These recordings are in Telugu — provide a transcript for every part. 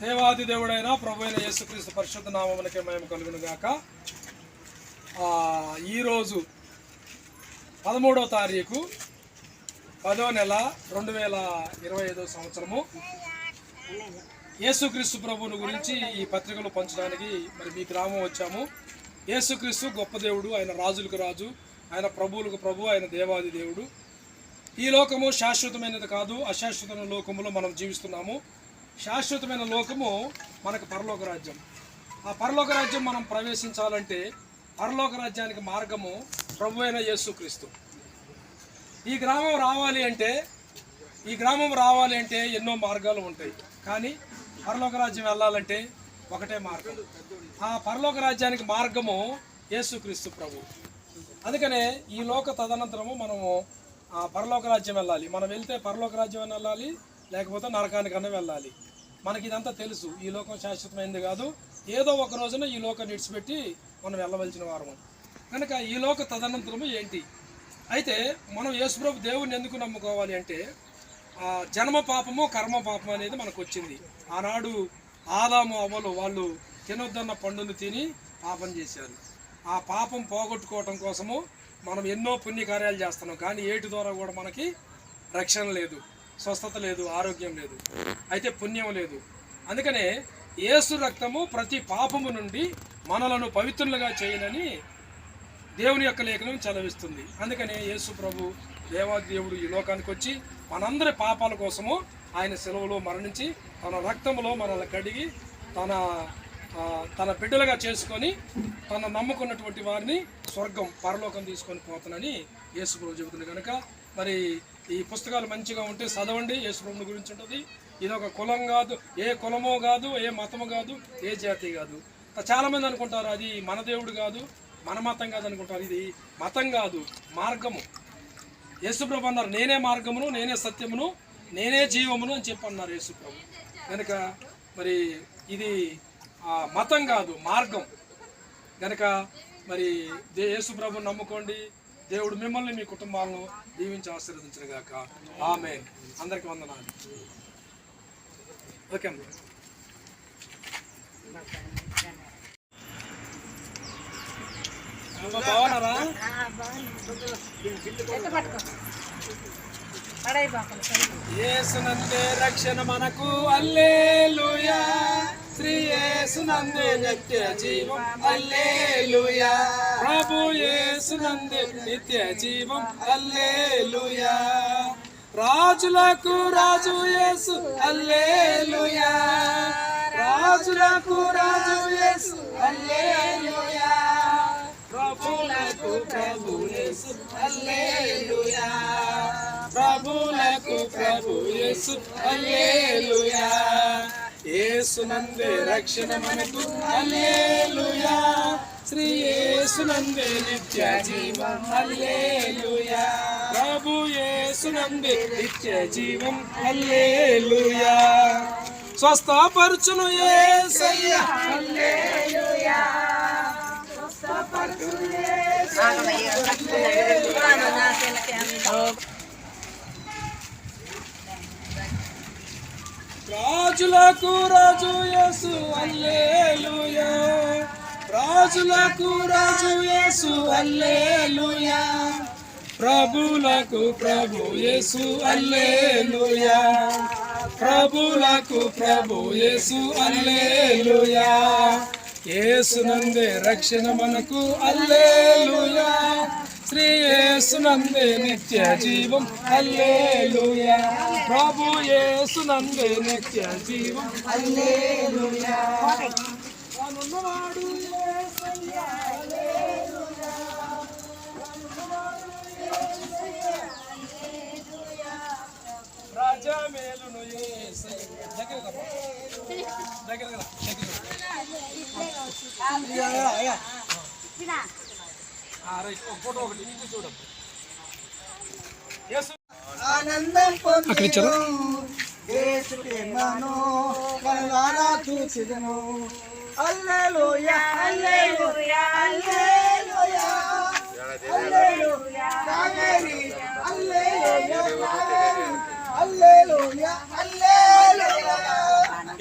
దేవాది దేవుడైన ప్రభు అయిన యేసుక్రీస్తు పరిశుద్ధ నామమునకే మహిమ కలుగును గాక. ఈరోజు 13వ తారీఖు 10వ నెల 2025 సంవత్సరము. యేసుక్రీస్తు ప్రభువుని గురించి ఈ పత్రికలు పంచడానికి మరి మీ గ్రామం వచ్చాము. యేసుక్రీస్తు గొప్ప దేవుడు, ఆయన రాజులకు రాజు, ఆయన ప్రభువులకు ప్రభు, ఆయన దేవాది దేవుడు. ఈ లోకము శాశ్వతమైనది కాదు, అశాశ్వతమైన లోకములో మనం జీవిస్తున్నాము. శాశ్వతమైన లోకము మనకు పరలోక రాజ్యం. ఆ పరలోక రాజ్యం మనం ప్రవేశించాలంటే పరలోక రాజ్యానికి మార్గము ప్రభు అయిన యేసుక్రీస్తు. ఈ గ్రామం రావాలి అంటే ఎన్నో మార్గాలు ఉంటాయి, కానీ పరలోక రాజ్యం వెళ్ళాలంటే ఒకటే మార్గం. ఆ పరలోక రాజ్యానికి మార్గము యేసుక్రీస్తు ప్రభు. అందుకనే ఈ లోక తదనంతరము మనము పరలోక రాజ్యం వెళ్ళాలి. మనం వెళ్తే పరలోక రాజ్యం వెళ్ళాలి, లేకపోతే నరకానికన్నా వెళ్ళాలి. మనకి ఇదంతా తెలుసు. ఈ లోకం శాశ్వతమైనది కాదు, ఏదో ఒక రోజున ఈ లోకం విడిచిపెట్టి మనం వెళ్ళవలసిన వారము. కనుక ఈ లోక తదనంతరము ఏంటి? అయితే మనం యేసుప్రభు దేవుణ్ణి ఎందుకు నమ్ముకోవాలి అంటే జన్మ పాపము కర్మ పాపం అనేది మనకు వచ్చింది. ఆనాడు ఆదాము అవ్వలు వాళ్ళు తినొద్దన్న పండును తిని పాపం చేశారు. ఆ పాపం పోగొట్టుకోవటం కోసము మనం ఎన్నో పుణ్యకార్యాలు చేస్తున్నాం, కానీ ఏటి ద్వారా కూడా మనకి రక్షణ లేదు, స్వస్థత లేదు, ఆరోగ్యం లేదు, అయితే పుణ్యం లేదు. అందుకనే యేసు రక్తము ప్రతి పాపము నుండి మనలను పవిత్రులుగా చేయనని దేవుని యొక్క లేఖనం చదివిస్తుంది. అందుకనే యేసు ప్రభు దేవాది దేవుడు ఈ లోకానికి వచ్చి మనందరి పాపాల కోసము ఆయన సెలవులో మరణించి తన రక్తంలో మనల్ని కడిగి తన బిడ్డలుగా చేసుకొని తన నమ్ముకున్నటువంటి వారిని స్వర్గం పరలోకం తీసుకొని పోతానని యేసు ప్రభు చెబుతుంది. కనుక మరి ఈ పుస్తకాలు మంచిగా ఉంటే చదవండి. యేసు ప్రభుని గురించి ఉంటుంది. ఇది ఒక కులం కాదు, ఏ కులమో కాదు, ఏ మతము కాదు, ఏ జాతి కాదు. చాలామంది అనుకుంటారు అది మన దేవుడు కాదు, మన మతం కాదు అనుకుంటారు. ఇది మతం కాదు, మార్గము. యేసు ప్రభు అన్నారు, నేనే మార్గమును, నేనే సత్యమును, నేనే జీవమును అని చెప్పి అన్నారు యేసు ప్రభు. కనుక మరి ఇది మతం కాదు, మార్గం. కనుక మరి యేసు ప్రభుని నమ్ముకోండి. దేవుడు మిమ్మల్ని మీ కుటుంబాలను దీవించి ఆశీర్వదించగాక. ఆమేన్. అందరికి వందనాలు. ఓకే అమ్మ. బాగున్నారా? యేసునందే రక్షణ మనకు, హల్లెలూయా. శ్రీ యేసునందే నిత్య జీవం, హల్లెలూయా. ప్రభు యేసునందే నిత్య జీవం, హల్లెలూయా. రాజులకు రాజు యేసు, హల్లెలూయా. రాజులకు రాజు యేసు, హల్లెలూయా. ప్రభులకు ప్రభు యేసు, హల్లెలూయా. ప్రభులకు ప్రభు యేసు, హల్లెలూయా. యేసునందే రక్షణ మనకు, హల్లెలూయా. శ్రీ యేసునందే నిత్య జీవం, హల్లెలూయా. ప్రభు యేసునందే నిత్య జీవం, హల్లెలూయా. స్వస్థపరచును యేసయ్యా, హల్లెలూయా. రాజులకు రాజు యేసు, హల్లెలూయా. రాజులకు రాజు యేసు, హల్లెలూయా. ప్రభులకు ప్రభు యేసు, హల్లెలూయా. ప్రభులకు ప్రభు యేసు, హల్లెలూయా. యేసునందే రక్షణ మనకు, హల్లెలూయా. శ్రీ యేసునందే నిత్య జీవం, హల్లెలూయా. ప్రభు యేసునందే నిత్య జీవం, హల్లెలూయా. అనున్నవాడు యేసయ్యా, హల్లెలూయా. రాజా మేలును యేసయ్యా. దగ్గర ఆనందం పొందిను యేసు ప్రేమను కనులారా చూసిదను. హల్లెలూయా, హల్లెలూయా, హల్లెలూయా, హల్లెలూయా.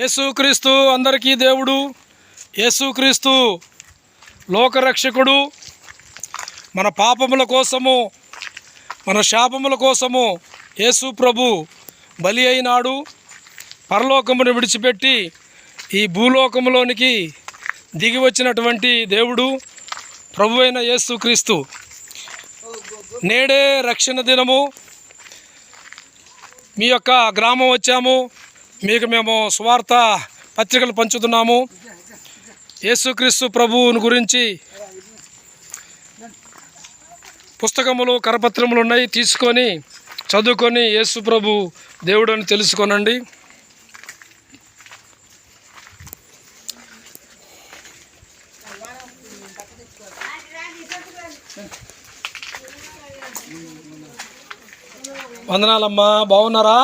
యేసుక్రీస్తు అందరికీ దేవుడు, యేసుక్రీస్తు లోకరక్షకుడు. మన పాపముల కోసము, మన శాపముల కోసము యేసు ప్రభు బలి అయినాడు. పరలోకమును విడిచిపెట్టి ఈ భూలోకములోనికి దిగి వచ్చినటువంటి దేవుడు ప్రభు అయిన యేసుక్రీస్తు. నేడే రక్షణ దినము. మీ యొక్క గ్రామం వచ్చాము, మీకు మేము సువార్త పత్రికలు పంచుతున్నాము. యేసుక్రీస్తు ప్రభువుని గురించి పుస్తకములు, కరపత్రములు ఉన్నాయి, తీసుకొని చదువుకొని యేసు ప్రభు దేవుడు అని తెలుసుకోనండి. వందనాలమ్మా, బాగున్నారా?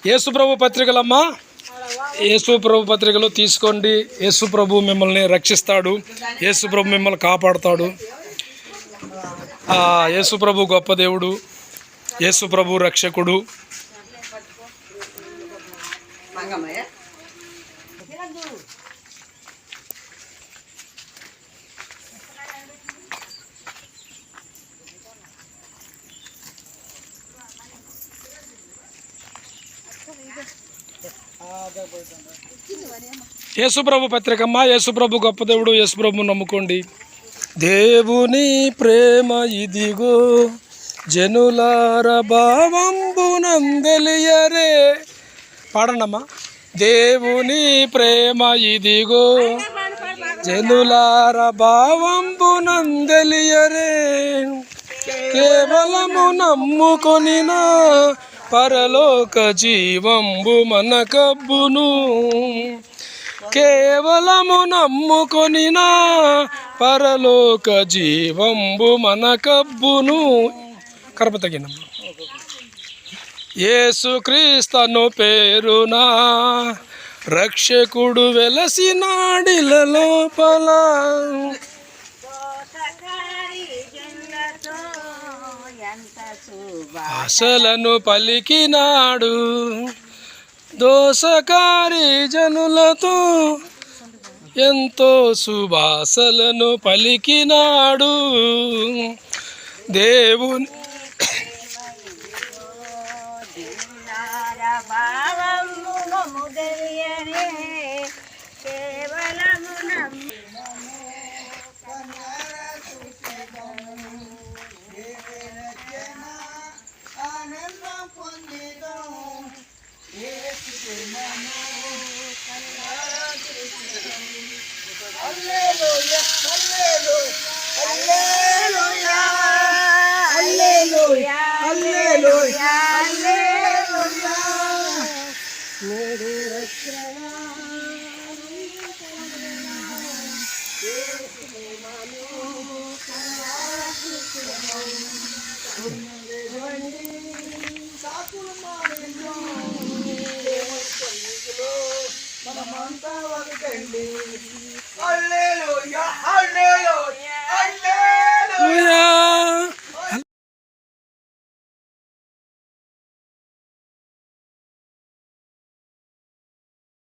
యేసు ప్రభు పత్రికలమ్మా, యేసు ప్రభు పత్రికలు తీసుకోండి. యేసు ప్రభు మిమ్మల్ని రక్షిస్తాడు, యేసు ప్రభు మిమ్మల్ని కాపాడుతాడు. యేసు ప్రభు గొప్ప దేవుడు, యేసు ప్రభు రక్షకుడు. యేసుప్రభు పత్రికమ్మ, యేసుప్రభు గొప్ప దేవుడు, యేసుప్రభు నమ్ముకోండి. దేవుని ప్రేమ ఇదిగో జనులార భావంబునందెలియరే. పాడండమ్మా. దేవుని ప్రేమ ఇదిగో జనులార భావంబునందెలియరే. కేవలము నమ్ముకొనినా పరలోక జీవంబు మనకబ్బును. కేవలము నమ్ముకొనినా పరలోక జీవంబు మనకబ్బును. కరప తగినమ్మ. యేసుక్రీస్తను పేరునా రక్షకుడు వెలసినాడిల లోపల. ఆశలను పలికినాడు, దోషకారి జనులతో ఎంతో శుభాసలను పలికినాడు. దేవుని హల్లెలూయా.